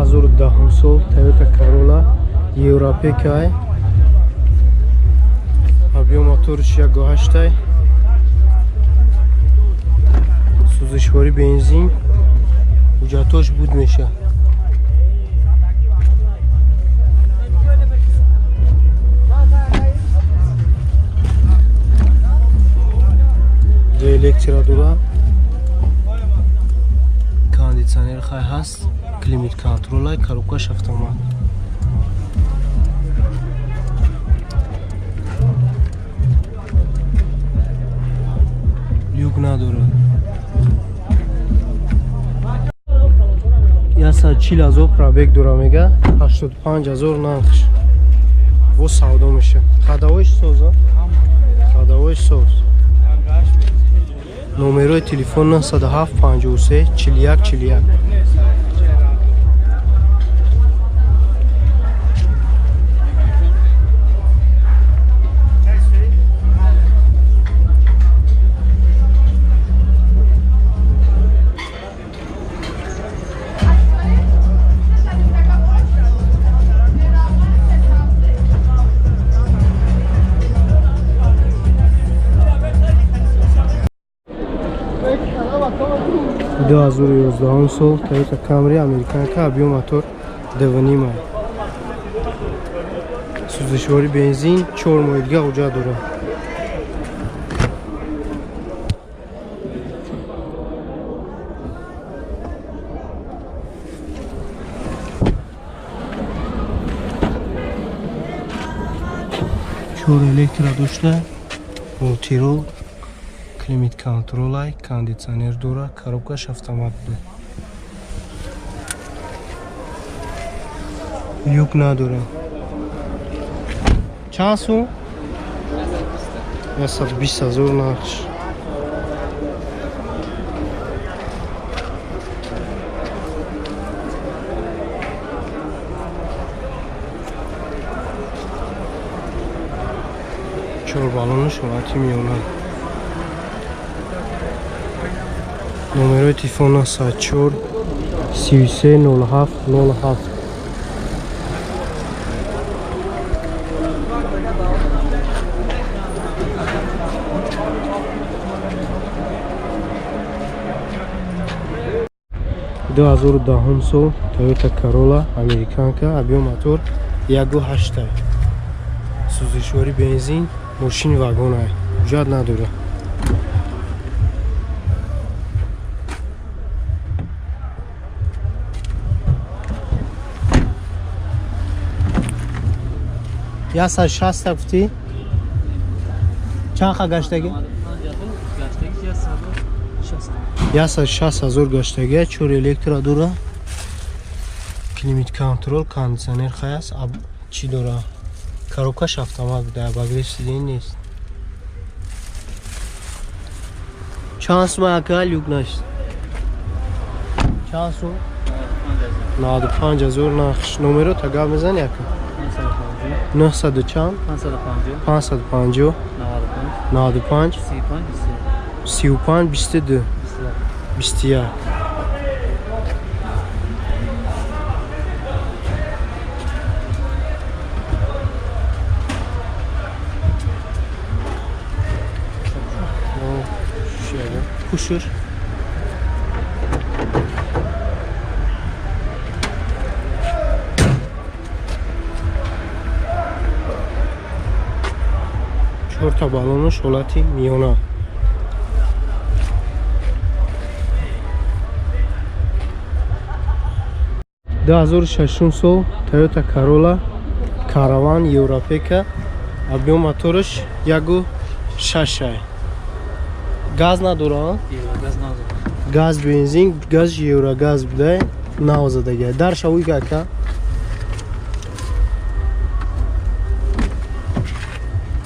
2010 сол Toyota Corolla Европекай. Объем моторش 1.8. Сузишвори бензин. Уҷатош буд меша. Электrodура. Кондиционер хай ҳаст. Климат контролай, коробкаш автомат. Люк надорад. 140,000 пробег дора мега, 85,000 нархш. Во савдо меша. Хадавош соза? Хадавош соз. Номерои телефон 97 53 41 41. До 2011 сол Toyota Camry американка, объем мотор 2.5. Сузишвори бензин 4 моҳи дига ҳуҷҷат дорад. Чор электро дошта, мултирол, климат контролай, кондиционер дора, коробкаш автомат буде. Люк надора. Чанд сум? 120,000 нархш. Чор балонаш ҳолати миёна. Номерои телефон 74 33 07 07. До 2010 сол Toyota Corolla американка, объем мотор 1.8. Сузишвори бензин, мошини вагонай. Ҳуҷҷат надора. Я 160 гуфтӣ? Чанд ха гаштаги? 160,000 гаштаги, 4 электро дора. Климат контрол, кондиционер хай аст. Чӣ дора? Коробкаш автомат буда, багриш сидин нест. Чанд сум ака люк нашт? Чанд сум? 95,000 нархш. Номеро та гап мезани ака? 900 чанд? 550 95 35 22 21. Кушур. Чорта балонош ҳолати миёна. До 2006 сол Toyota Corolla Caravan Европека, объем моторш 1.6. Газ надора? Газ надора. Газ бензин, газ еврогаз буде, навзадага. Дар шавуй ака.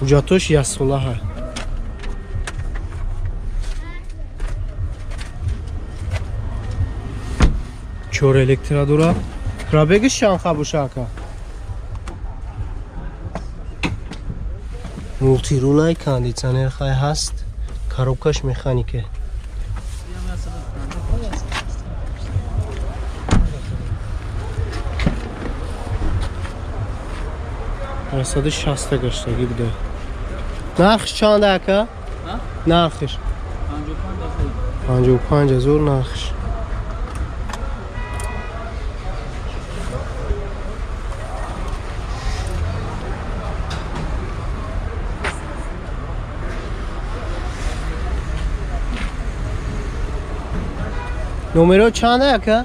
Ҳуҷҷатош яссолаҳа. Чор электро дора. Пробегиш чанд хабуша ака? Мултирулай, кондиционер хай ҳаст. Коробкаш механике. 860 گشتگی بده. نرخش چنده اکا؟ نرخش 55,000 نرخش. نمره چنده اکا؟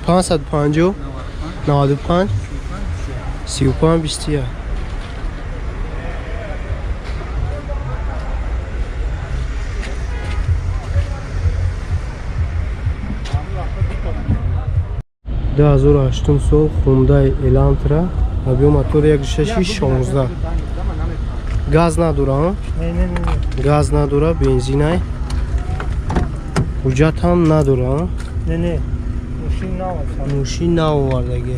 550 95 35 21. ده 2008 سال خوندای الانترا объем мотора 1.616. گاز نداره؟ نه گاز نداره، بنزینه. حجت هم نداره. نه ماشین نآوردگی.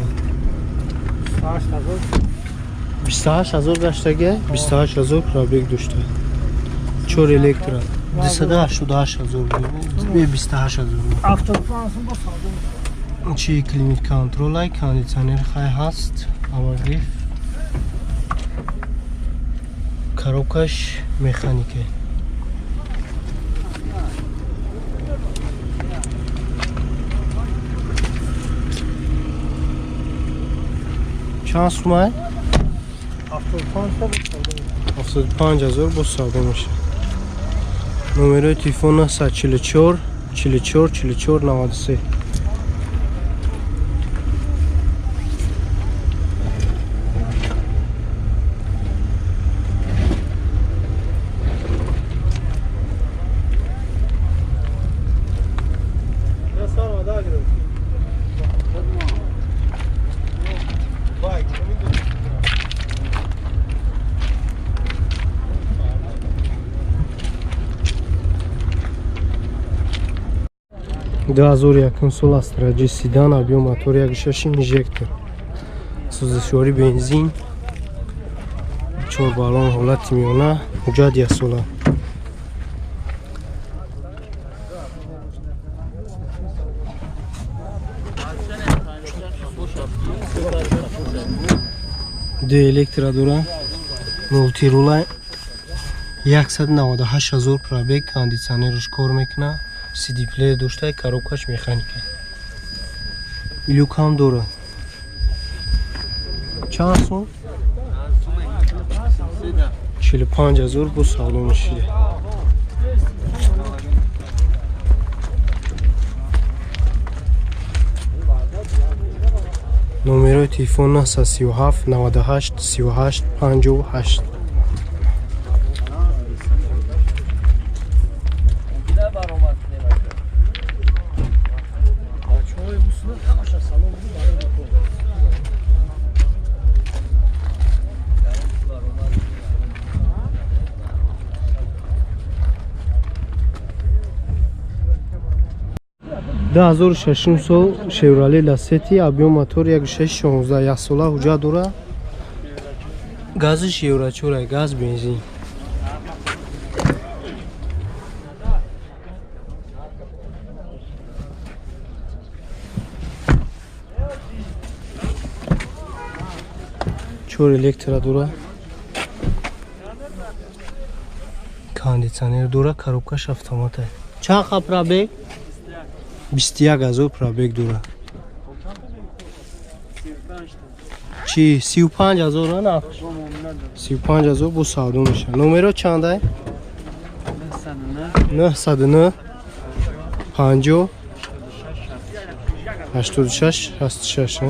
28,000 گشتگی، 28,000 پرابیگ داشته. چور الکترا 288,000 به 28,000. چی کلیمیت کنترل های کاندیشنر خواهی هست. آوردی کاروکش مکانیکه. چند سومه؟ 75,000 با ساده میشه. نمره تلفن 144 44 44 93. دازور یکن سال استراجی سیدان объем мотор 1.6 інжектор. سوزشواری بنزین. 4 بالون حالت میونه. حجت 1 ساله. ده الکترا داره. مولتی رولای 198,000 پرابیگ. کاندیشنرش کار میکنه. CD پلی داشته، کاروبکش مکانیکه. ایلوک هم داره. چند سون؟ 45,000 با سالون شده. نمره تلفن 37 98 38 58. ده 2006 سال شیورالی لاستی объем мотор 1.616 1 ساله حجت داره. گازش یورا چوره، گاز بنزین. چور الکترا داره. کاندیشنر داره، کاروبکش اتوماته. چند پرابیگ؟ 21,000 پرابیگ داره. چی 35,000 نه؟ 35,000 با ساده میشه. نمره چنده؟ 909 50 86 66.